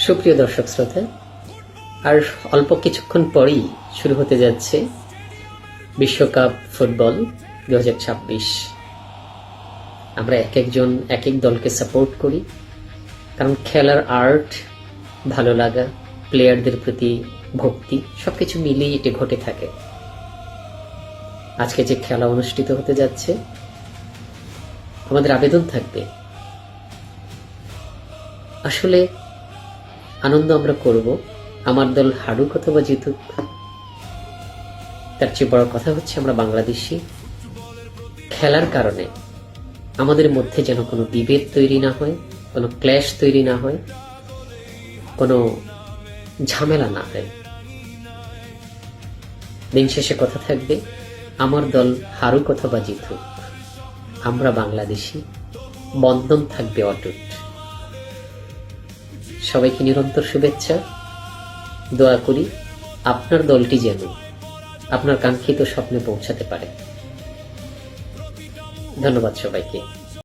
সুপ্রিয় দর্শক শ্রোতা, আর অল্প কিছুক্ষণ পরেই শুরু হতে যাচ্ছে বিশ্বকাপ ফুটবল 2026। আমরা এক একজন এক এক দলকে সাপোর্ট করি, কারণ খেলার আর্ট, ভালো লাগা, প্লেয়ারদের প্রতি ভক্তি সবকিছু মিলিয়ে এটি ঘটে থাকে। আজকে যে খেলা অনুষ্ঠিত হতে যাচ্ছে, আমাদের আবেদন থাকবে, আসলে আনন্দ আমরা করব, আমার দল হারুক অথবা জিতুক, তার চেয়ে বড় কথা হচ্ছে আমরা বাংলাদেশি। খেলার কারণে আমাদের মধ্যে যেন কোনো বিভেদ তৈরি না হয়, কোনো ক্ল্যাশ তৈরি না হয়, কোনো ঝামেলা না হয়। দিন শেষে কথা থাকবে, আমার দল হারুক অথবা জিতুক, আমরা বাংলাদেশি, বন্ধন থাকবে অটুট। সবাইকে নিরন্তর শুভেচ্ছা, দোয়া করি আপনার দলটি যেন আপনার কাঙ্ক্ষিত স্বপ্নে পৌঁছাতে পারে। ধন্যবাদ সবাইকে।